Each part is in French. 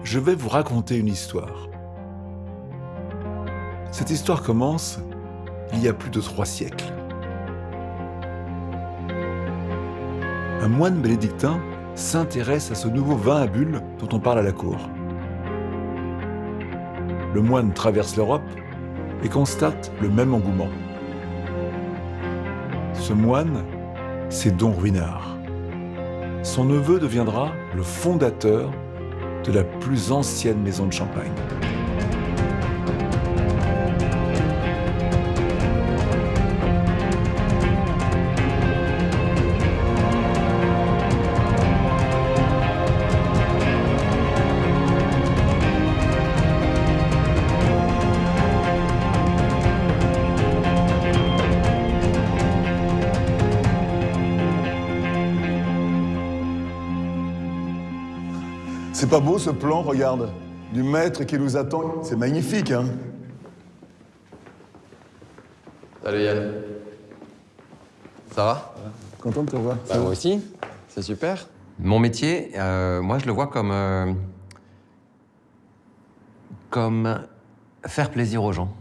je vais vous raconter une histoire. Cette histoire commence il y a plus de 3 siècles. Un moine bénédictin s'intéresse à ce nouveau vin à bulles dont on parle à la cour. Le moine traverse l'Europe et constate le même engouement. Ce moine, c'est Don Ruinart. Son neveu deviendra le fondateur de la plus ancienne maison de Champagne. C'est pas beau ce plan, regarde, du maître qui nous attend. C'est magnifique, hein? Salut Yann. Ça va? Content de te voir. Bah, moi aussi, c'est super. Mon métier, moi je le vois comme faire plaisir aux gens.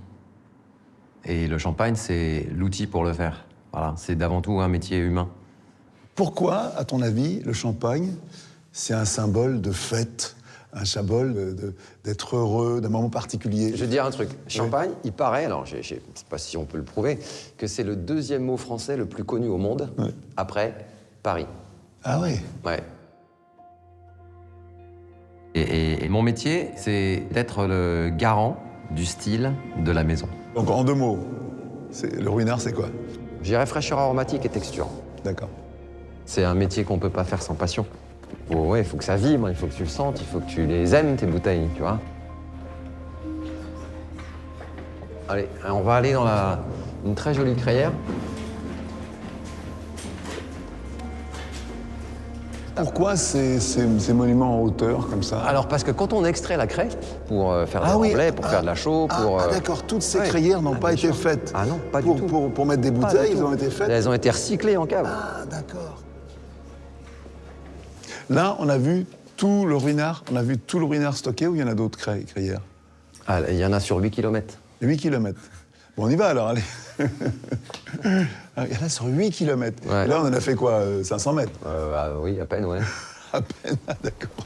Et le champagne, c'est l'outil pour le faire. Voilà, c'est d'avant tout un métier humain. Pourquoi, à ton avis, le champagne, c'est un symbole de fête, un symbole d'être heureux, d'un moment particulier? Je vais te dire un truc. Champagne, il paraît, alors je sais pas si on peut le prouver, que c'est le 2e mot français le plus connu au monde, après Paris. Ah ouais? Ouais. Et mon métier, c'est d'être le garant du style de la maison. Donc en 2 mots, le Ruinart, c'est quoi? Je dirais fraîcheur aromatique et texture. D'accord. C'est un métier qu'on peut pas faire sans passion. Il faut que ça vibre, il faut que tu le sentes, il faut que tu les aimes, tes bouteilles, tu vois. Allez, on va aller dans une très jolie crayère. Pourquoi ces monuments en hauteur, comme ça? Alors, parce que quand on extrait la craie, pour faire des remblais, pour faire de la chaux, pour... d'accord, toutes ces crayères n'ont pas été faites. Ah non, pas du tout. Pour mettre des bouteilles, elles ont été faites? Elles ont été recyclées en cave. Ah, d'accord. Là, on a vu tout le Ruinart, stocké, ou il y en a d'autres crayères? Ah, il y en a sur 8 km. 8 km. Bon, on y va alors, allez. Il y en a sur 8 km. Ouais. Et là, on en a fait quoi, 500 mètres? Oui, à peine, ouais. À peine, ah, d'accord.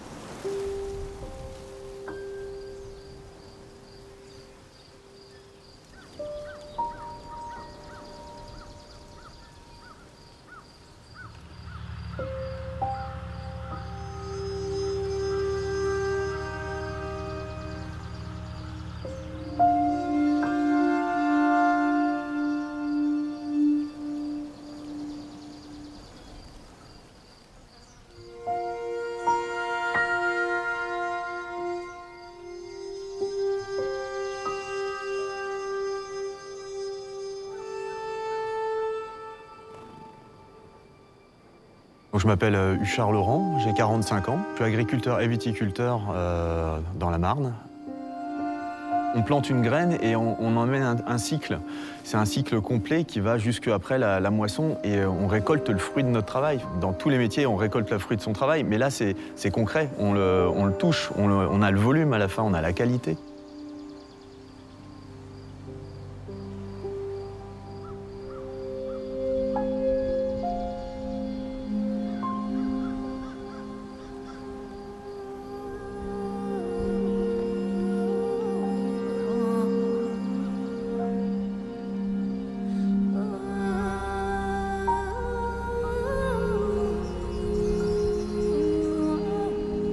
Je m'appelle Huchard Laurent, j'ai 45 ans. Je suis agriculteur et viticulteur dans la Marne. On plante une graine et on emmène un cycle. C'est un cycle complet qui va jusque après la moisson et on récolte le fruit de notre travail. Dans tous les métiers, on récolte le fruit de son travail, mais là, c'est concret. On le touche, on a le volume à la fin, on a la qualité.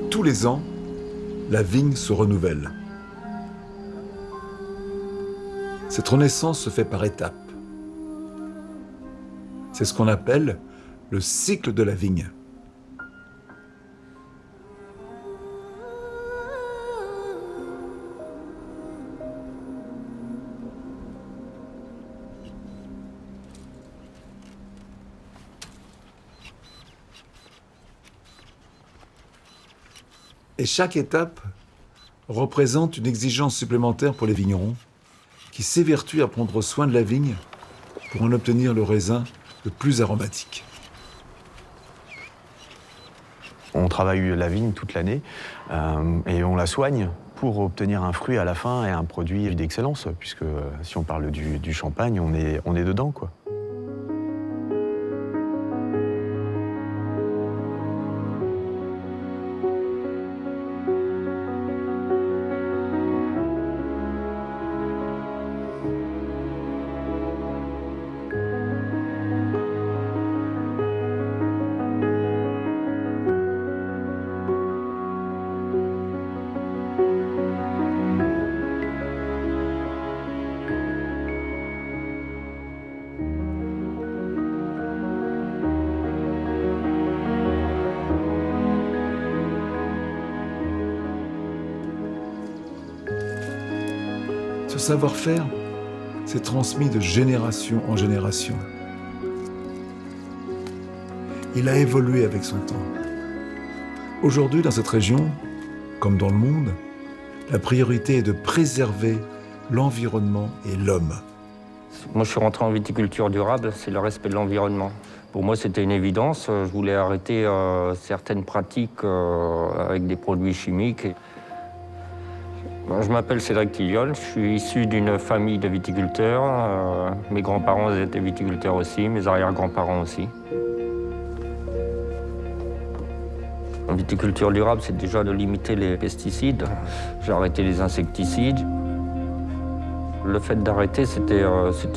Tous les ans, la vigne se renouvelle. Cette renaissance se fait par étapes. C'est ce qu'on appelle le cycle de la vigne. Et chaque étape représente une exigence supplémentaire pour les vignerons qui s'évertuent à prendre soin de la vigne pour en obtenir le raisin le plus aromatique. On travaille la vigne toute l'année et on la soigne pour obtenir un fruit à la fin et un produit d'excellence, puisque si on parle du champagne, on est dedans, quoi. Ce savoir-faire s'est transmis de génération en génération. Il a évolué avec son temps. Aujourd'hui, dans cette région, comme dans le monde, la priorité est de préserver l'environnement et l'homme. Moi, je suis rentré en viticulture durable, c'est le respect de l'environnement. Pour moi, c'était une évidence. Je voulais arrêter certaines pratiques avec des produits chimiques. Je m'appelle Cédric Tilliol, je suis issu d'une famille de viticulteurs. Mes grands-parents étaient viticulteurs aussi, mes arrière-grands-parents aussi. En viticulture durable, c'est déjà de limiter les pesticides. J'ai arrêté les insecticides. Le fait d'arrêter, c'était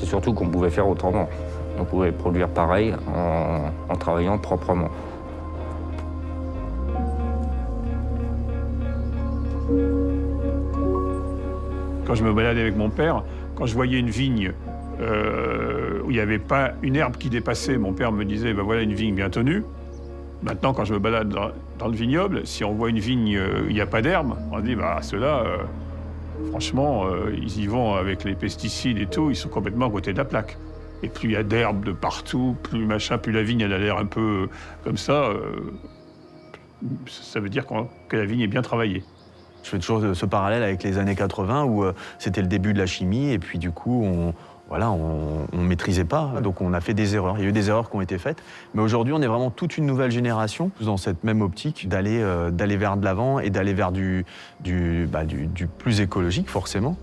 surtout qu'on pouvait faire autrement. On pouvait produire pareil en travaillant proprement. Quand je me baladais avec mon père, quand je voyais une vigne où il n'y avait pas une herbe qui dépassait, mon père me disait ben voilà une vigne bien tenue. Maintenant, quand je me balade dans le vignoble, si on voit une vigne où il n'y a pas d'herbe, on se dit bah ceux-là, franchement, ils y vont avec les pesticides et tout, ils sont complètement à côté de la plaque. Et plus il y a d'herbe de partout, plus machin, plus la vigne elle a l'air un peu comme ça veut dire que la vigne est bien travaillée. Je fais toujours ce parallèle avec les années 80 où c'était le début de la chimie et puis du coup, on maîtrisait pas, donc on a fait des erreurs. Il y a eu des erreurs qui ont été faites, mais aujourd'hui, on est vraiment toute une nouvelle génération dans cette même optique d'aller vers de l'avant et d'aller vers du plus écologique, forcément.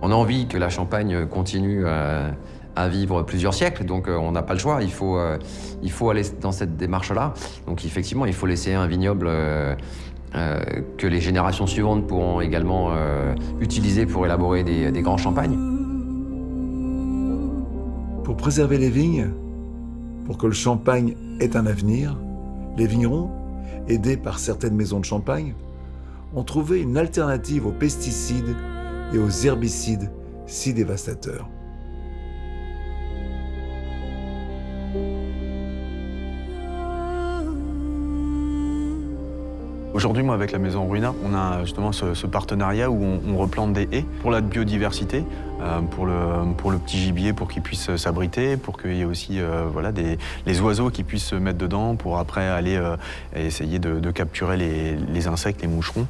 On a envie que la Champagne continue à vivre plusieurs siècles, donc on n'a pas le choix, il faut aller dans cette démarche-là. Donc effectivement, il faut laisser un vignoble que les générations suivantes pourront également utiliser pour élaborer des grands champagnes. Pour préserver les vignes, pour que le champagne ait un avenir, les vignerons, aidés par certaines maisons de champagne, ont trouvé une alternative aux pesticides et aux herbicides si dévastateurs. Aujourd'hui, moi, avec la maison Ruinart, on a justement ce partenariat où on replante des haies pour la biodiversité, pour le petit gibier, pour qu'il puisse s'abriter, pour qu'il y ait aussi les oiseaux qui puissent se mettre dedans, pour après aller essayer de capturer les insectes, les moucherons.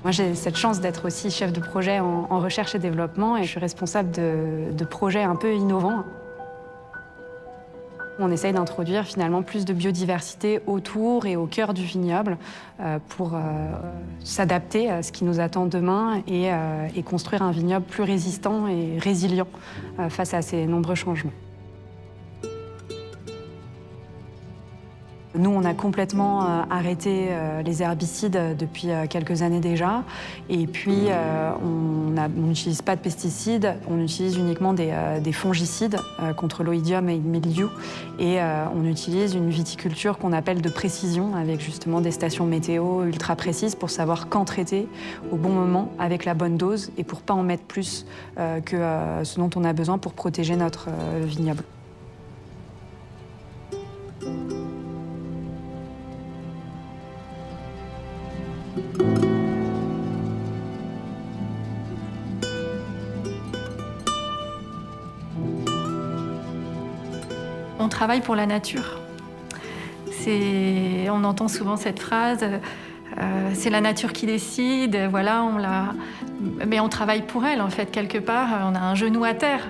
Moi, j'ai cette chance d'être aussi chef de projet en recherche et développement et je suis responsable de projets un peu innovants. On essaye d'introduire finalement plus de biodiversité autour et au cœur du vignoble pour s'adapter à ce qui nous attend demain et construire un vignoble plus résistant et résilient face à ces nombreux changements. Nous, on a complètement arrêté les herbicides depuis quelques années déjà. Et puis, on n'utilise pas de pesticides, on utilise uniquement des fongicides contre l'oïdium et le mildiou. Et on utilise une viticulture qu'on appelle de précision, avec justement des stations météo ultra précises pour savoir quand traiter au bon moment, avec la bonne dose, et pour ne pas en mettre plus que ce dont on a besoin pour protéger notre vignoble. On travaille pour la nature. On entend souvent cette phrase, c'est la nature qui décide, voilà, mais on travaille pour elle en fait, quelque part, on a un genou à terre.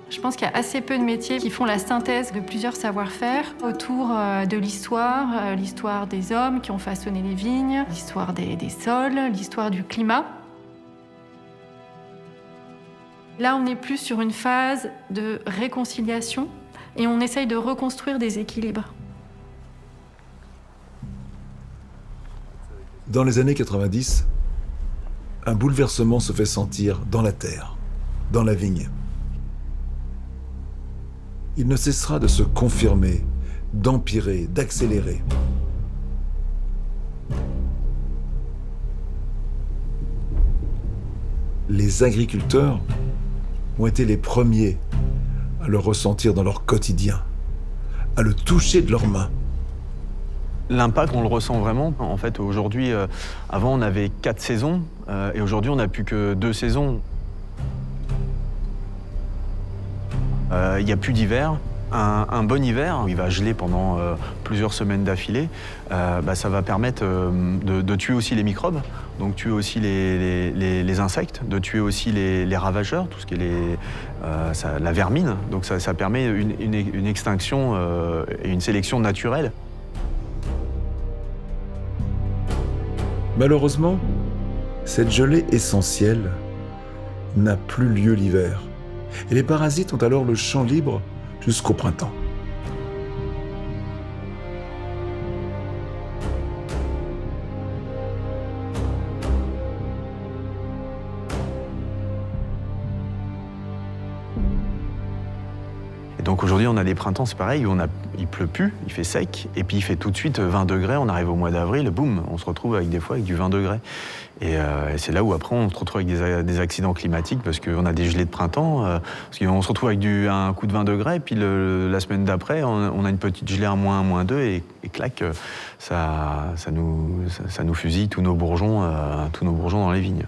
Je pense qu'il y a assez peu de métiers qui font la synthèse de plusieurs savoir-faire autour de l'histoire des hommes qui ont façonné les vignes, l'histoire des sols, l'histoire du climat. Là, on est plus sur une phase de réconciliation et on essaye de reconstruire des équilibres. Dans les années 90, un bouleversement se fait sentir dans la terre, dans la vigne. Il ne cessera de se confirmer, d'empirer, d'accélérer. Les agriculteurs ont été les premiers à le ressentir dans leur quotidien, à le toucher de leurs mains. L'impact, on le ressent vraiment. En fait, aujourd'hui, avant, on avait 4 saisons, et aujourd'hui, on n'a plus que 2 saisons. Il n'y a plus d'hiver. Un bon hiver, où il va geler pendant plusieurs semaines d'affilée, ça va permettre de tuer aussi les microbes, donc tuer aussi les insectes, de tuer aussi les ravageurs, tout ce qui est la vermine. Donc ça permet une extinction et une sélection naturelle. Malheureusement, cette gelée essentielle n'a plus lieu l'hiver. Et les parasites ont alors le champ libre jusqu'au printemps. Et donc aujourd'hui, on a des printemps, c'est pareil, où il pleut plus, il fait sec, et puis il fait tout de suite 20 degrés, on arrive au mois d'avril, boum, on se retrouve des fois avec du 20 degrés. Et c'est là où après on se retrouve avec des accidents climatiques parce qu'on a des gelées de printemps, parce qu'on se retrouve avec un coup de 20 degrés, et puis la semaine d'après, on a une petite gelée à -2, et clac, ça nous fusille tous nos bourgeons dans les vignes.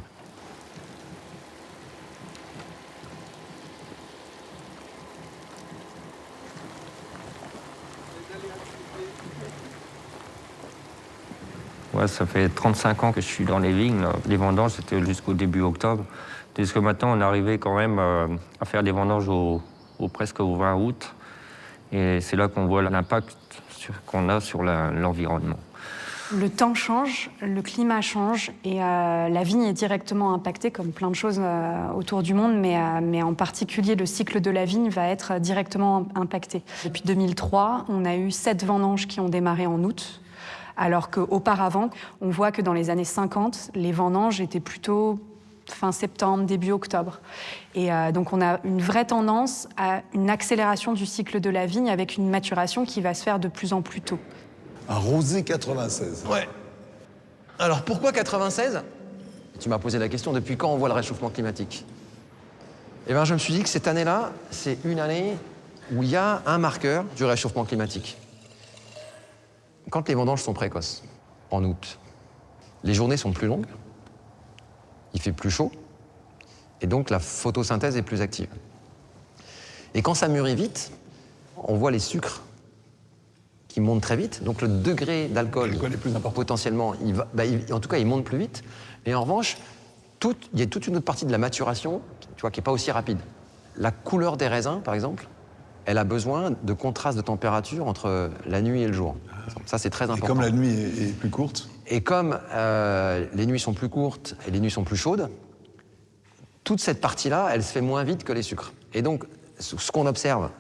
Ouais, ça fait 35 ans que je suis dans les vignes. Les vendanges, c'était jusqu'au début octobre. Tandis que maintenant, on arrivait quand même à faire des vendanges presque au 20 août. Et c'est là qu'on voit l'impact qu'on a sur l'environnement. Le temps change, le climat change et la vigne est directement impactée, comme plein de choses autour du monde, mais en particulier le cycle de la vigne va être directement impacté. Depuis 2003, on a eu 7 vendanges qui ont démarré en août. Alors qu'auparavant, on voit que dans les années 50, les vendanges étaient plutôt fin septembre, début octobre. Et donc on a une vraie tendance à une accélération du cycle de la vigne avec une maturation qui va se faire de plus en plus tôt. Un rosé 96. Ouais. Alors pourquoi 96 ? Tu m'as posé la question, depuis quand on voit le réchauffement climatique ? Eh bien, je me suis dit que cette année-là, c'est une année où il y a un marqueur du réchauffement climatique. Quand les vendanges sont précoces, en août, les journées sont plus longues, il fait plus chaud, et donc la photosynthèse est plus active. Et quand ça mûrit vite, on voit les sucres qui montent très vite, donc le degré d'alcool est plus important. potentiellement, en tout cas, il monte plus vite. Et en revanche, il y a toute une autre partie de la maturation, tu vois, qui n'est pas aussi rapide. La couleur des raisins, par exemple, elle a besoin de contraste de température entre la nuit et le jour. Ça, c'est très important. Et comme la nuit est plus courte. Et comme les nuits sont plus courtes et les nuits sont plus chaudes, toute cette partie-là, elle se fait moins vite que les sucres. Et donc, ce qu'on observe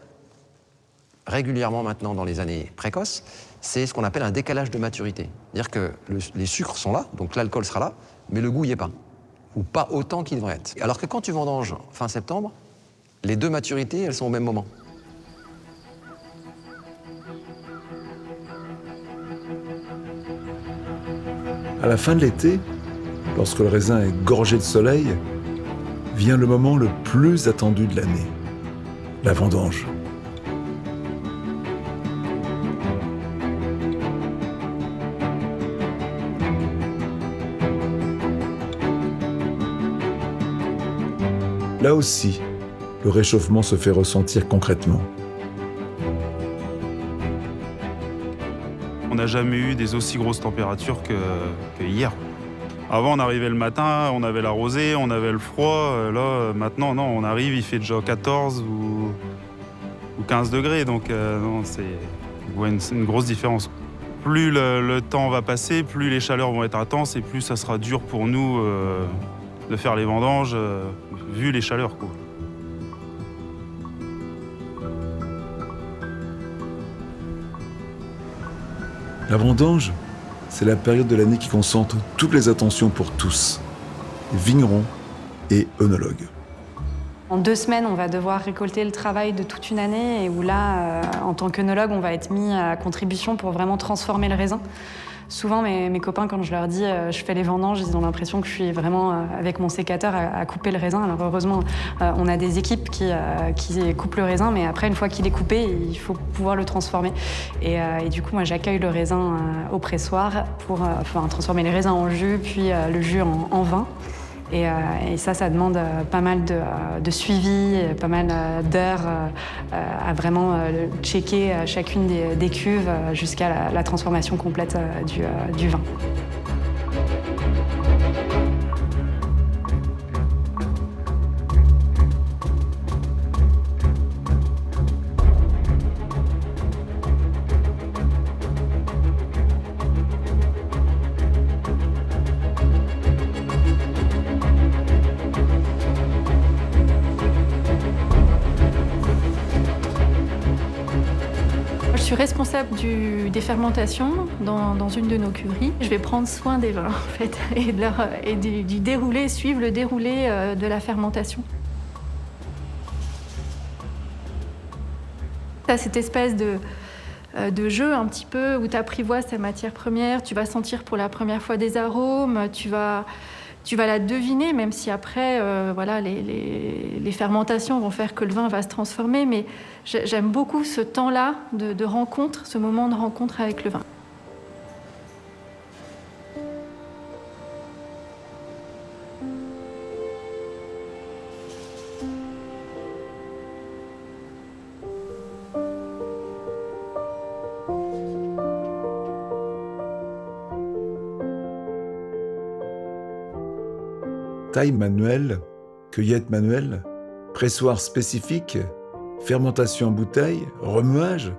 régulièrement maintenant dans les années précoces, c'est ce qu'on appelle un décalage de maturité. C'est-à-dire que les sucres sont là, donc l'alcool sera là, mais le goût n'y est pas. Ou pas autant qu'il devrait être. Alors que quand tu vendanges fin septembre, les deux maturités, elles sont au même moment. À la fin de l'été, lorsque le raisin est gorgé de soleil, vient le moment le plus attendu de l'année, la vendange. Là aussi, le réchauffement se fait ressentir concrètement. On n'a jamais eu des aussi grosses températures que hier. Avant, on arrivait le matin, on avait la rosée, on avait le froid. Là, maintenant, non, on arrive, il fait déjà 14 ou 15 degrés. Donc, non, c'est une grosse différence. Plus le temps va passer, plus les chaleurs vont être intenses et plus ça sera dur pour nous de faire les vendanges, vu les chaleurs, quoi. La vendange, c'est la période de l'année qui concentre toutes les attentions pour tous, vignerons et œnologues. En 2 semaines, on va devoir récolter le travail de toute une année et où là, en tant qu'œnologue, on va être mis à contribution pour vraiment transformer le raisin. Souvent, mes copains, quand je leur dis je fais les vendanges, ils ont l'impression que je suis vraiment avec mon sécateur à couper le raisin. Alors heureusement, on a des équipes qui coupent le raisin, mais après, une fois qu'il est coupé, il faut pouvoir le transformer. Et du coup, moi, j'accueille le raisin au pressoir pour transformer les raisins en jus, puis le jus en vin. Et ça demande pas mal de suivi, pas mal d'heures à vraiment checker chacune des cuves jusqu'à la transformation complète du vin. Je suis responsable des fermentations dans une de nos cuveries. Je vais prendre soin des vins, en fait, et du déroulé, suivre le déroulé de la fermentation. Tu as cette espèce de jeu un petit peu où tu apprivoises ta matière première, tu vas sentir pour la première fois des arômes, tu vas la deviner, même si après, les fermentations vont faire que le vin va se transformer. Mais j'aime beaucoup ce temps-là de rencontre, ce moment de rencontre avec le vin. Taille manuelle, cueillette manuelle, pressoir spécifique, fermentation en bouteille, remuage,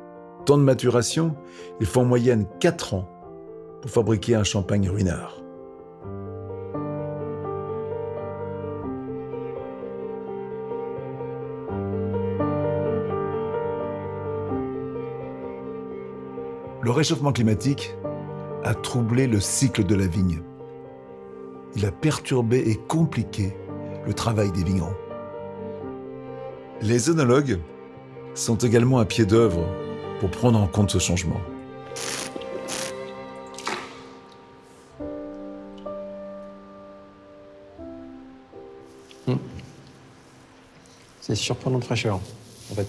temps de maturation, il faut en moyenne 4 ans pour fabriquer un champagne Ruinart. Le réchauffement climatique a troublé le cycle de la vigne. Il a perturbé et compliqué le travail des vignerons. Les œnologues sont également à pied d'œuvre pour prendre en compte ce changement. C'est surprenant de fraîcheur, en fait.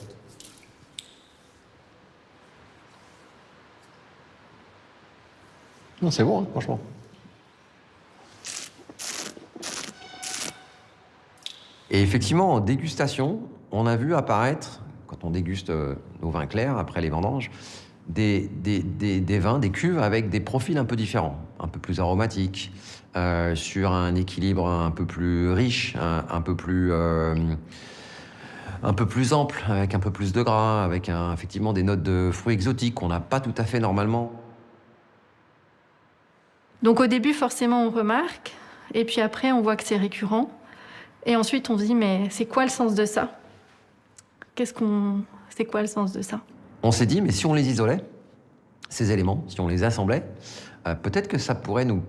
Non, c'est bon, hein, franchement. Et effectivement, en dégustation, on a vu apparaître, quand on déguste nos vins clairs après les vendanges, des vins, des cuves avec des profils un peu différents, un peu plus aromatiques, sur un équilibre un peu plus riche, un peu plus ample, avec un peu plus de gras, avec effectivement des notes de fruits exotiques qu'on n'a pas tout à fait normalement. Donc au début, forcément, on remarque, et puis après, on voit que c'est récurrent. Et ensuite, on se dit, mais c'est quoi le sens de ça ? C'est quoi le sens de ça ? On s'est dit, mais si on les isolait, ces éléments, si on les assemblait, peut-être que ça pourrait nous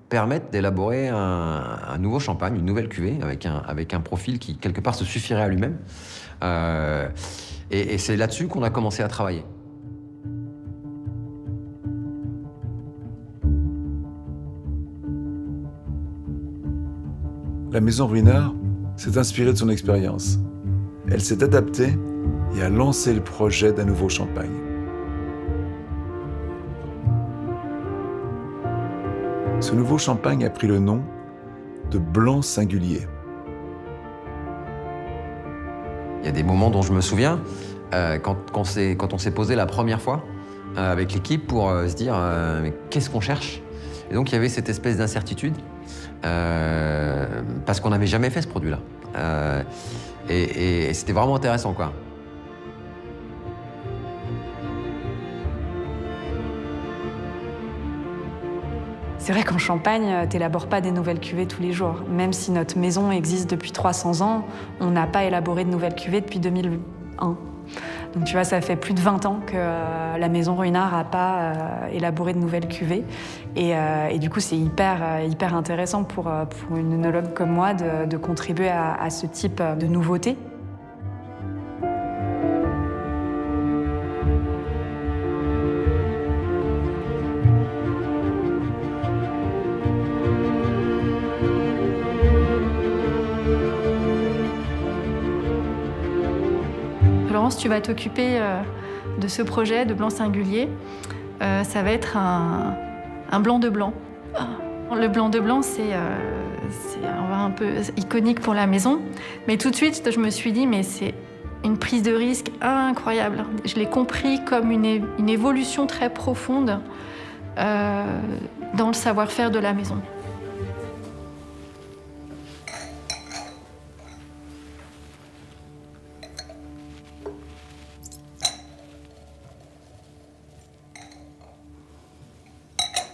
permettre d'élaborer un nouveau champagne, une nouvelle cuvée, avec un profil qui, quelque part, se suffirait à lui-même. Et c'est là-dessus qu'on a commencé à travailler. La maison Ruinart s'est inspirée de son expérience. Elle s'est adaptée et a lancé le projet d'un nouveau champagne. Ce nouveau champagne a pris le nom de Blanc Singulier. Il y a des moments dont je me souviens, quand on s'est posé la première fois avec l'équipe pour se dire mais qu'est-ce qu'on cherche? Et donc il y avait cette espèce d'incertitude parce qu'on n'avait jamais fait ce produit-là. Et c'était vraiment intéressant, quoi. C'est vrai qu'en Champagne, t'élabores pas des nouvelles cuvées tous les jours. Même si notre maison existe depuis 300 ans, on n'a pas élaboré de nouvelles cuvées depuis 2001. Donc tu vois, ça fait plus de 20 ans que la maison Ruinart n'a pas élaboré de nouvelles cuvées. Et du coup, c'est hyper intéressant pour une œnologue comme moi de contribuer à ce type de nouveauté. Laurence, tu vas t'occuper de ce projet de blanc singulier. Ça va être un blanc de blanc. Le blanc de blanc, c'est un peu iconique pour la maison. Mais tout de suite, je me suis dit, mais c'est une prise de risque incroyable. Je l'ai compris comme une évolution très profonde dans le savoir-faire de la maison.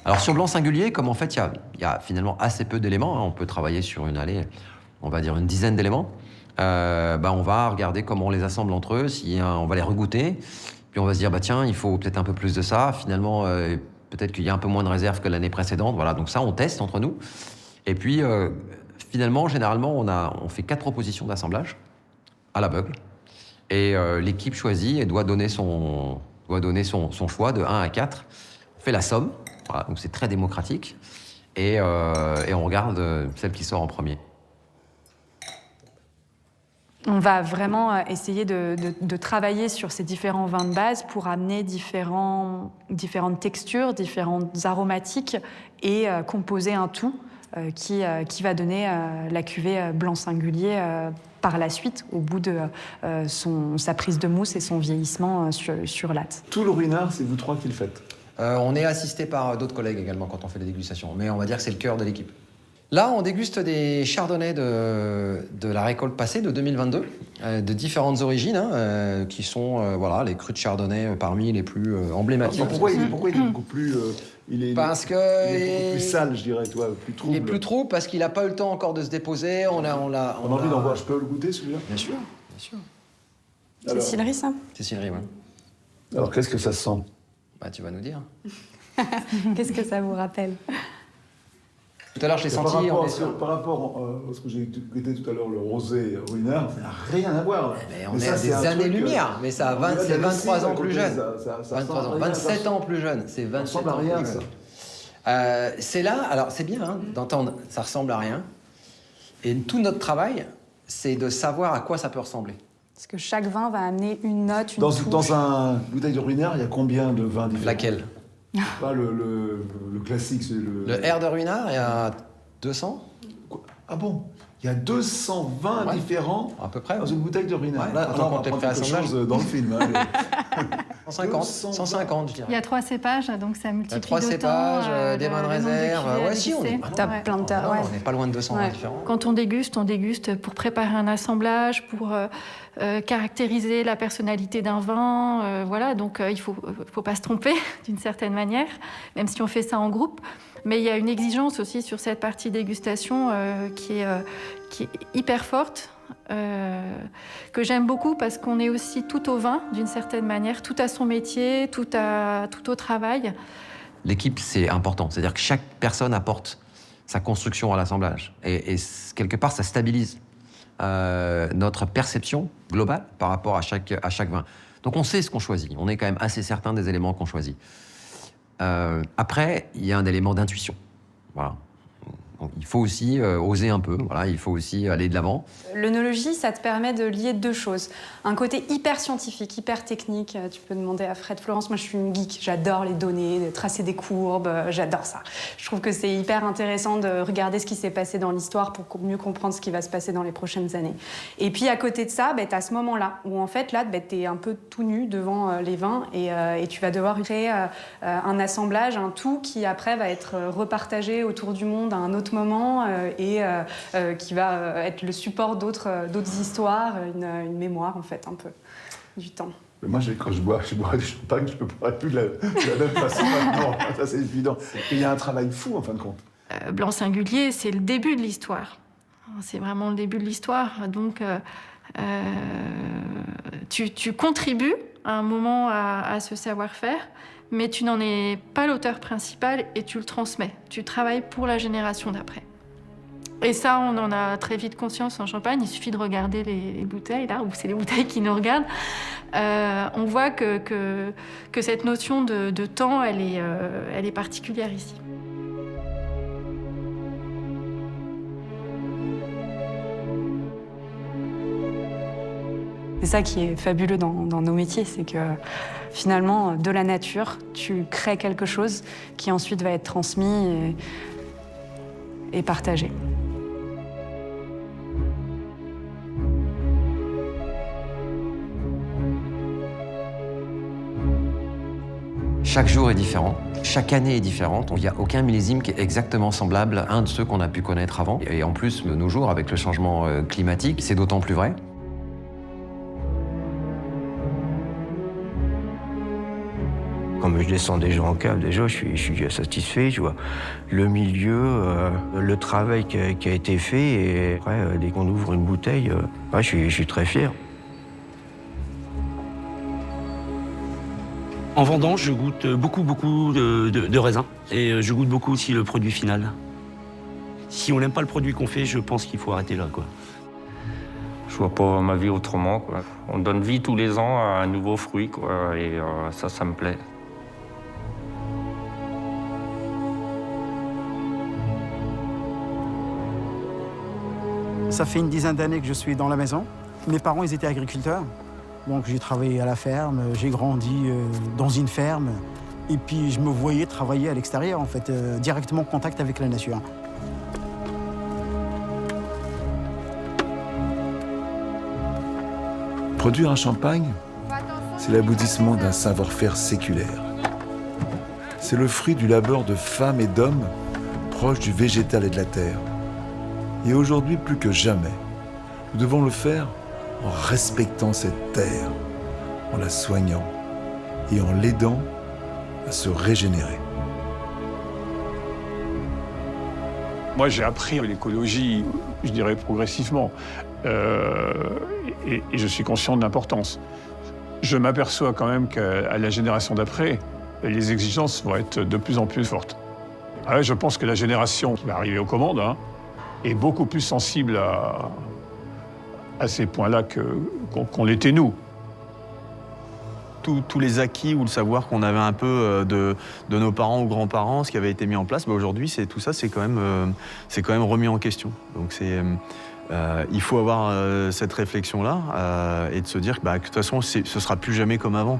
Alors sur blanc singulier, comme en fait il y a finalement assez peu d'éléments, hein, on peut travailler sur une allée, on va dire une dizaine d'éléments, on va regarder comment on les assemble entre eux, on va les regoûter, puis on va se dire tiens, il faut peut-être un peu plus de ça, finalement peut-être qu'il y a un peu moins de réserve que l'année précédente, voilà, donc ça on teste entre nous. Et puis finalement, généralement, on fait 4 propositions d'assemblage à l'aveugle, et l'équipe choisit et doit donner son choix de 1 à 4, on fait la somme. Voilà, donc c'est très démocratique et on regarde celle qui sort en premier. On va vraiment essayer de travailler sur ces différents vins de base pour amener différentes textures, différentes aromatiques et composer un tout qui va donner la cuvée blanc singulier par la suite, au bout de sa prise de mousse et son vieillissement sur latte. Tout le Ruinart, c'est vous trois qui le faites? On est assisté par d'autres collègues également quand on fait les dégustations, mais on va dire que c'est le cœur de l'équipe. Là, on déguste des chardonnays de la récolte passée, de 2022, de différentes origines, qui sont les crus de chardonnay parmi les plus emblématiques. Pourquoi il est beaucoup plus... il est beaucoup plus sale, je dirais, plus trouble. Il est plus trouble parce qu'il n'a pas eu le temps encore de se déposer. On a envie d'en voir. Je peux le goûter, celui-là? Bien sûr, bien sûr. C'est Sillery, ça? C'est Sillery, oui. Alors, qu'est-ce que ça sent? Tu vas nous dire. Qu'est-ce que ça vous rappelle? Tout à l'heure, je l'ai senti. Par rapport à ce que j'ai goûté tout à l'heure, le rosé Ruinart, ça n'a rien à voir. Mais on est à des années-lumière, mais ça a c'est 23 ans plus jeune. 23 ans, 27 ans plus jeune. C'est 27 ans plus jeune. C'est là, alors c'est bien d'entendre, ça ressemble à rien. Et tout notre travail, c'est de savoir à quoi ça peut ressembler. Parce que chaque vin va amener une note, une touche. Dans un bouteille de Ruinart, il y a combien de vins différents? Laquelle? Pas le classique, c'est le... Le R de Ruinart, il y a 200. Ah bon? Il y a 200 vins différents à peu près, dans une bouteille de Ruinart. Ouais, là, on va prendre quelque chose dans le film. 150, je dirais. Il y a 3 cépages, donc ça multiplie d'autant. 3 cépages, des vins de réserve. On n'est pas loin de 200 vins différents. Quand on déguste pour préparer un assemblage, pour caractériser la personnalité d'un vin. Donc il faut pas se tromper d'une certaine manière, même si on fait ça en groupe. Mais il y a une exigence aussi sur cette partie dégustation qui est hyper forte, que j'aime beaucoup parce qu'on est aussi tout au vin, d'une certaine manière, tout à son métier, tout au travail. L'équipe, c'est important. C'est-à-dire que chaque personne apporte sa construction à l'assemblage. Et quelque part, ça stabilise notre perception globale par rapport à chaque vin. Donc on sait ce qu'on choisit. On est quand même assez certain des éléments qu'on choisit. Après, il y a un élément d'intuition. Voilà. Donc, il faut aussi oser un peu, voilà, il faut aussi aller de l'avant. L'œnologie, ça te permet de lier deux choses. Un côté hyper scientifique, hyper technique. Tu peux demander à Fred Florence, moi je suis une geek, j'adore les données, de tracer des courbes, j'adore ça. Je trouve que c'est hyper intéressant de regarder ce qui s'est passé dans l'histoire pour mieux comprendre ce qui va se passer dans les prochaines années. Et puis à côté de ça, tu as ce moment-là où en fait là, tu es un peu tout nu devant les vins et tu vas devoir créer un assemblage, un tout qui après va être repartagé autour du monde à un autre moment et qui va être le support d'autres histoires, une mémoire en fait un peu du temps. Mais moi, quand je bois du champagne, je ne boirais plus de la même façon maintenant. Ça, c'est évident. Et il y a un travail fou, en fin de compte. Blanc Singulier, c'est le début de l'histoire. C'est vraiment le début de l'histoire. Donc, tu contribues à un moment à ce savoir-faire, mais tu n'en es pas l'auteur principal et tu le transmets. Tu travailles pour la génération d'après. Et ça, on en a très vite conscience en Champagne. Il suffit de regarder les bouteilles, là, où c'est les bouteilles qui nous regardent. On voit que cette notion de temps, elle est particulière ici. C'est ça qui est fabuleux dans nos métiers, c'est que finalement, de la nature, tu crées quelque chose qui ensuite va être transmis et partagé. Chaque jour est différent, chaque année est différente. Il n'y a aucun millésime qui est exactement semblable à un de ceux qu'on a pu connaître avant. Et en plus, de nos jours, avec le changement climatique, c'est d'autant plus vrai. Quand je descends déjà en cave, déjà, je suis satisfait. Je vois le milieu, le travail qui a été fait. Et après, dès qu'on ouvre une bouteille, je suis très fier. En vendange, je goûte beaucoup de raisins. Et je goûte beaucoup aussi le produit final. Si on n'aime pas le produit qu'on fait, je pense qu'il faut arrêter là, quoi. Je vois pas ma vie autrement, quoi. On donne vie tous les ans à un nouveau fruit, quoi, et ça me plaît. Ça fait une dizaine d'années que je suis dans la maison. Mes parents, ils étaient agriculteurs. Donc j'ai travaillé à la ferme, j'ai grandi dans une ferme. Et puis je me voyais travailler à l'extérieur, en fait, directement en contact avec la nature. Produire un champagne, c'est l'aboutissement d'un savoir-faire séculaire. C'est le fruit du labeur de femmes et d'hommes proches du végétal et de la terre. Et aujourd'hui, plus que jamais, nous devons le faire en respectant cette terre, en la soignant et en l'aidant à se régénérer. Moi, j'ai appris l'écologie, je dirais progressivement, et je suis conscient de l'importance. Je m'aperçois quand même qu'à la génération d'après, les exigences vont être de plus en plus fortes. Je pense que la génération qui va arriver aux commandes est beaucoup plus sensible à ces points-là qu'on l'était nous. Tous les acquis ou le savoir qu'on avait un peu de nos parents ou grands-parents, ce qui avait été mis en place, aujourd'hui, tout ça, c'est quand même remis en question. Donc il faut avoir cette réflexion-là et de se dire que de toute façon, ce ne sera plus jamais comme avant.